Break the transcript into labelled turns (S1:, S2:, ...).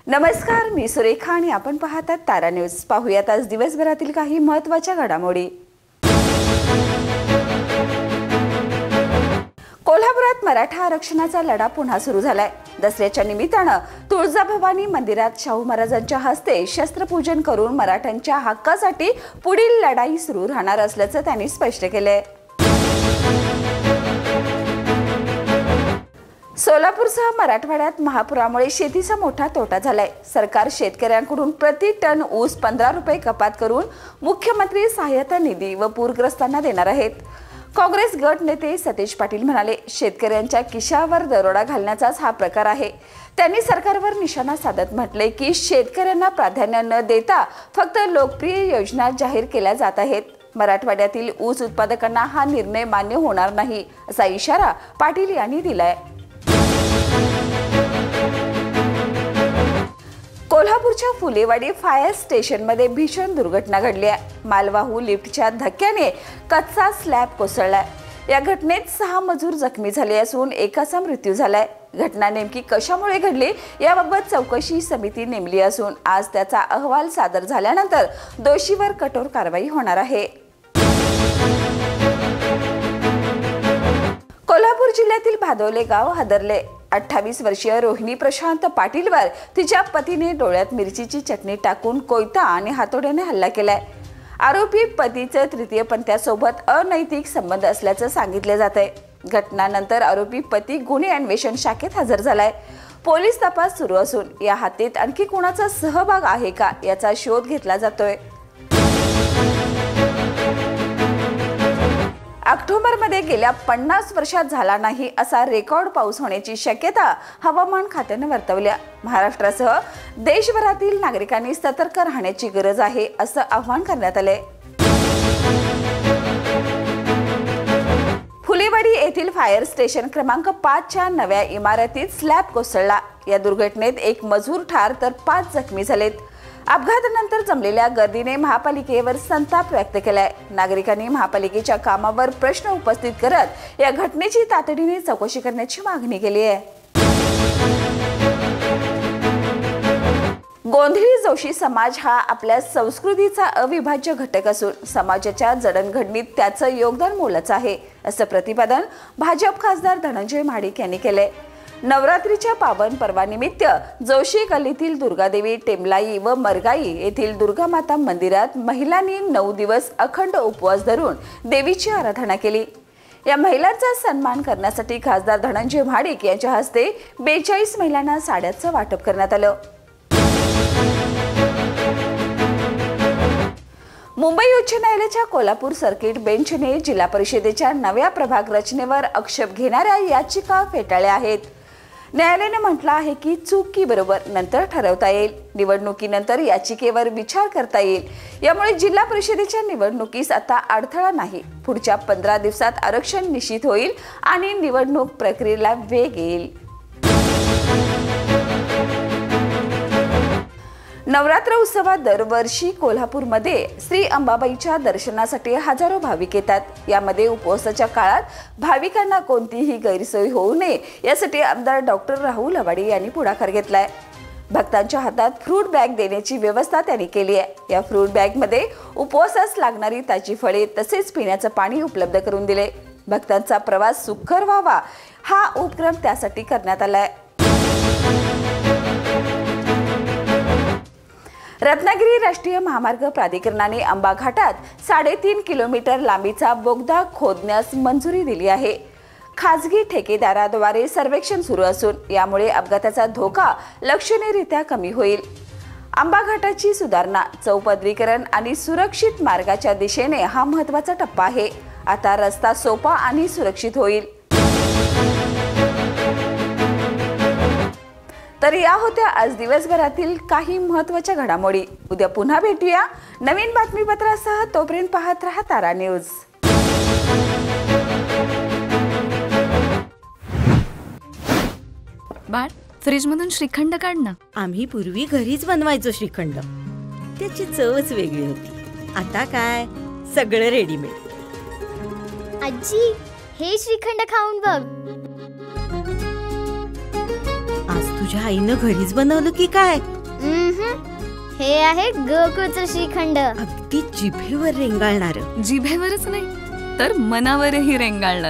S1: नमस्कार, मी सुरेखा आणि आपण पाहतात तारा न्यूज। पाहूयात आज दिवसभरातील काही महत्त्वाच्या घडामोडी। कोल्हापुरात मराठा आरक्षणाचा लढा पुन्हा सुरू झालाय। दसऱ्याच्या निमित्तानं तुळजाभवानी मंदिरात शाहू महाराजांच्या हस्ते शस्त्रपूजन करून मराठ्यांच्या हक्कासाठी पुढील लढाई सुरू राहणार असल्याचं त्यांनी स्पष्ट केलंय। सोलापूरसह मराठवाड्यात महापुरामुळे शेतीचा मोठा तोटा झालाय। सरकार शेतकऱ्यांकडून प्रति टन ऊस 15 रुपये कपात करून मुख्यमंत्री सहाय्यता निधी व पूरग्रस्तांना देणार आहेत। काँग्रेस गट नेते सतेज पाटील म्हणाले, शेतकऱ्यांच्या खिशावर दरोडा घालण्याचाच हा प्रकार आहे। त्यांनी सरकारवर निशाणा साधत म्हटले की शेतकऱ्यांना प्राधान्य न देता फक्त लोकप्रिय योजना जाहीर केल्या जात आहेत। मराठवाड्यातील ऊस उत्पादकांना हा निर्णय मान्य होणार नाही असा इशारा पाटील यांनी दिलाय। कोल्हापूरच्या फुलेवाडी फायर स्टेशनमध्ये भीषण दुर्घटना घडली आहे। मालवाहू लिफ्टच्या धक्क्याने कच्चा स्लॅब कोसळलाय। या घटनेत 6 मजूर जखमी झाले असून एकाचा मृत्यू झालाय। घटना नेमकी कशामुळे घडली याबाबत चौकशी समिती नेमली असून आज त्याचा अहवाल सादर झाल्यानंतर दोषीवर कठोर कारवाई होणार आहे। कोल्हापूर जिल्ह्यातील भादवले गाव हादरले। 28 वर्षीय रोहिणी प्रशांत पाटीलवर तिच्या पतीने डोळ्यात मिरचीची चटणी टाकून कोयता आणि हातोड्याने हल्ला केलाय। आरोपी पतीचे तृतीय पंथासोबत अनैतिक संबंध असल्याचं सांगितले जाते। घटनानंतर आरोपी पती गुन्हे अन्वेषण शाखेत हजर झालाय। पोलीस तपास सुरू असून या हत्येत आणखी कोणाचा सहभाग आहे का याचा शोध घेतला जातोय। ऑक्टोबरमध्ये गेल्या 50 वर्षात झाला नाही असा रेकॉर्ड पाऊस होण्याची शक्यता हवामान खात्याने वर्तवली। महाराष्ट्रासह देशभरातील नागरिकांनी सतर्क राहण्याची गरज आहे असं आवाहन करण्यात आले। फुलेवाडी येथील फायर स्टेशन क्रमांक 5 च्या नव्या इमारतीत स्लॅब कोसळला। या दुर्घटनेत एक मजूर ठार तर 5 जखमी झालेत। अपघातानंतर जमलेल्या गर्दीने महापालिकेवर संताप व्यक्त केलाय। नागरिकांनी महापालिकेच्या कामावर प्रश्न उपस्थित करत या घटनेची तातडीने चौकशी करण्याची मागणी केली आहे। गोंधळी जोशी समाज हा आपल्या संस्कृतीचा अविभाज्य घटक असून समाजाच्या जडणघडणीत त्याचं योगदान मोलाचं आहे असं प्रतिपादन भाजप खासदार धनंजय महाडिक यांनी केले। नवरात्रीच्या पावन पर्वानिमित्त जोशी गल्लीतील दुर्गादेवी, टेमलाई व मरगाई येथील दुर्गा माता मंदिरात महिलांनी 9 दिवस अखंड उपवास धरून देवीची आराधना केली। या महिलांचा सन्मान करण्यासाठी खासदार धनंजय महाडिक यांच्या हस्ते 42 महिलांना साड्यांचं वाटप करण्यात आलं। मुंबई उच्च न्यायालयाच्या कोल्हापूर सर्किट बेंचने जिल्हा परिषदेच्या नव्या प्रभाग रचनेवर आक्षेप घेणाऱ्या याचिका फेटाळल्या आहेत। न्यायालयाने म्हटलं आहे की चूक बरोबर नंतर ठरवता येईल। निवडणुकीनंतर याचिकेवर विचार करता येईल। यामुळे जिल्हा परिषदेच्या निवडणुकीस आता अडथळा नाही। पुढच्या 15 दिवसात आरक्षण निश्चित होईल आणि निवडणूक प्रक्रियेला वेग येईल। नवरात्र उत्सवात दरवर्षी कोल्हापूरमध्ये श्री अंबाबाईच्या दर्शनासाठी हजारो भाविक येतात। यामध्ये उपवासाच्या काळात भाविकांना कोणतीही गैरसोय होऊ नये यासाठी आमदार डॉक्टर राहुल अवाडे यांनी पुढाकार घेतलाय। भक्तांच्या हातात फ्रूट बॅग देण्याची व्यवस्था त्यांनी केली आहे। या फ्रूट बॅगमध्ये उपवासास लागणारी ताजी फळे तसेच पिण्याचं पाणी उपलब्ध करून दिले। भक्तांचा प्रवास सुखकर व्हावा हा उपक्रम त्यासाठी करण्यात आलाय। रत्नागिरी राष्ट्रीय महामार्ग प्राधिकरणाने आंबा घाटात 3.5 किलोमीटर लांबीचा बोगदा खोदण्यास मंजुरी दिली आहे। खासगी ठेकेदाराद्वारे सर्वेक्षण सुरू असून यामुळे अपघाताचा धोका लक्षणीयरित्या कमी होईल। आंबा घाटाची सुधारणा, चौपदरीकरण आणि सुरक्षित मार्गाच्या दिशेने हा महत्त्वाचा टप्पा आहे। आता रस्ता सोपा आणि सुरक्षित होईल। तर या होत्या आज दिवसभरातील काही महत्त्वाच्या घडामोडी। उद्या पुन्हा भेटूया नवीन बातमीपत्रासह। तोपर्यंत पाहत रहा तारा न्यूज।
S2: बाळ, फ्रीजमधून श्रीखंड काढ ना।
S3: आम्ही पूर्वी घरीच बनवायचो श्रीखंड, त्याची चवच वेगळी होती। आता काय सगळं रेडीमेड।
S4: आजी, हे श्रीखंड खाऊन बघ।
S3: आज तुझ्या आईनं घरीच बनवलं की काय?
S4: हे आहे गोकुळचं श्रीखंड.
S3: अगदी जिभेवर रेंगाळणार.
S2: जिभेवरच नाही तर मनावरही रेंगाळणार.